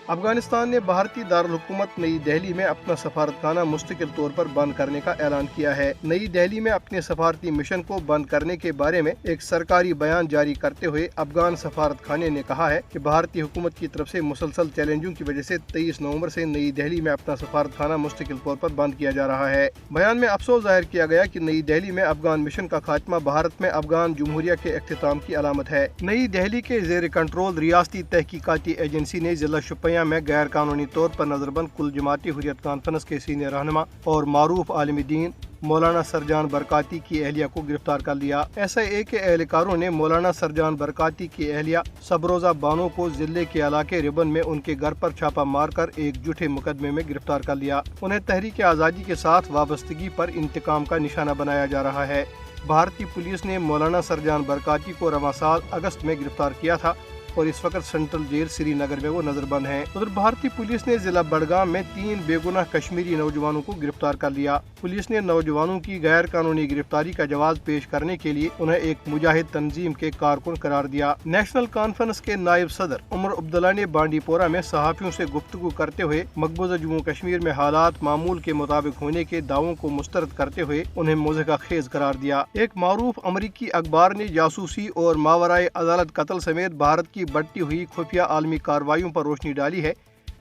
افغانستان نے بھارتی دارالحکومت نئی دہلی میں اپنا سفارتخانہ مستقل طور پر بند کرنے کا اعلان کیا ہے۔ نئی دہلی میں اپنے سفارتی مشن کو بند کرنے کے بارے میں ایک سرکاری بیان جاری کرتے ہوئے افغان سفارت خانے نے کہا ہے کہ بھارتی حکومت کی طرف سے مسلسل چیلنجوں کی وجہ سے 23 نومبر سے نئی دہلی میں اپنا سفارت خانہ مستقل طور پر بند کیا جا رہا ہے۔ بیان میں افسوس ظاہر کیا گیا کہ نئی دہلی میں افغان مشن کا خاتمہ بھارت میں افغان جمہوریہ کے اختتام کی علامت ہے۔ نئی دہلی کے زیر کنٹرول ریاستی تحقیقاتی ایجنسی نے ضلع شوپیاں میں غیر قانونی طور پر نظر بند کل جماعتی حریت کانفرنس کے سینئر رہنما اور معروف عالم دین مولانا سرجان برکاتی کی اہلیہ کو گرفتار کر لیا۔ ایس آئی اے کے اہلکاروں نے مولانا سرجان برکاتی کی اہلیہ سبروزہ بانو کو ضلع کے علاقے ربن میں ان کے گھر پر چھاپہ مار کر ایک جھوٹے مقدمے میں گرفتار کر لیا۔ انہیں تحریک آزادی کے ساتھ وابستگی پر انتقام کا نشانہ بنایا جا رہا ہے۔ بھارتی پولیس نے مولانا سرجان برکاتی کو رواں سال اگست میں گرفتار کیا تھا اور اس وقت سینٹرل جیل سری نگر میں وہ نظر بند ہیں۔ ادھر بھارتی پولیس نے ضلع بڑگام میں 3 بے گناہ کشمیری نوجوانوں کو گرفتار کر لیا۔ پولیس نے نوجوانوں کی غیر قانونی گرفتاری کا جواز پیش کرنے کے لیے انہیں ایک مجاہد تنظیم کے کارکن قرار دیا۔ نیشنل کانفرنس کے نائب صدر عمر عبداللہ نے بانڈی پورہ میں صحافیوں سے گفتگو کرتے ہوئے مقبوضہ جموں کشمیر میں حالات معمول کے مطابق ہونے کے دعووں کو مسترد کرتے ہوئے انہیں مضحکہ خیز قرار دیا۔ ایک معروف امریکی اخبار نے جاسوسی اور ماورائے عدالت قتل سمیت بھارت کی بڑھتی ہوئی خفیہ عالمی کارروائیوں پر روشنی ڈالی ہے،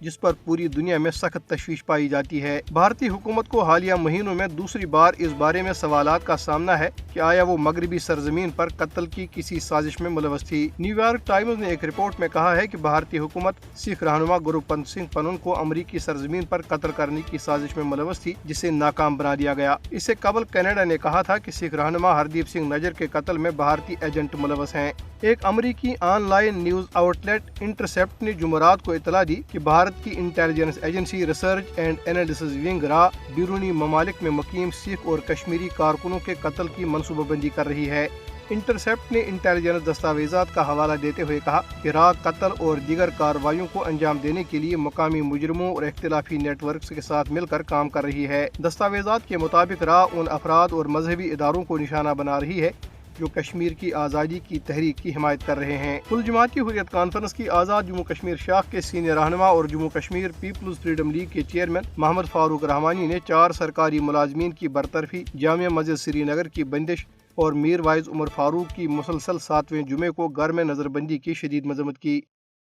جس پر پوری دنیا میں سخت تشویش پائی جاتی ہے۔ بھارتی حکومت کو حالیہ مہینوں میں دوسری بار اس بارے میں سوالات کا سامنا ہے کہ آیا وہ مغربی سرزمین پر قتل کی کسی سازش میں ملوث تھی۔ نیو یارک ٹائمز نے ایک رپورٹ میں کہا ہے کہ بھارتی حکومت سکھ رہنما گروپنت سنگھ پنن کو امریکی سرزمین پر قتل کرنے کی سازش میں ملوث تھی، جسے ناکام بنا دیا گیا۔ اس سے قبل کینیڈا نے کہا تھا کہ سکھ رہنما ہردیپ سنگھ نجر کے قتل میں بھارتی ایجنٹ ملوث ہیں۔ ایک امریکی online news outlet Intercept نے جمعرات کو اطلاع دی کہ بھارت کی intelligence agency research and analysis wing را بیرونی ممالک میں مقیم سکھ اور کشمیری کارکنوں کے قتل کی منصوبہ بندی کر رہی ہے۔ انٹرسیپٹ نے انٹیلیجنس دستاویزات کا حوالہ دیتے ہوئے کہا کہ را قتل اور دیگر کارروائیوں کو انجام دینے کے لیے مقامی مجرموں اور اختلافی نیٹ ورکس کے ساتھ مل کر کام کر رہی ہے۔ دستاویزات کے مطابق را ان افراد اور مذہبی اداروں کو نشانہ بنا رہی ہے جو کشمیر کی آزادی کی تحریک کی حمایت کر رہے ہیں۔ کل جماعتی حریت کانفرنس کی آزاد جموں کشمیر شاخ کے سینئر رہنما اور Jammu Kashmir people's freedom league کے چیئرمین محمد فاروق رحمانی نے 4 سرکاری ملازمین کی برطرفی، جامع مسجد سری نگر کی بندش اور میر وائز عمر فاروق کی مسلسل 7ویں جمعے کو گھر میں نظر بندی کی شدید مذمت کی۔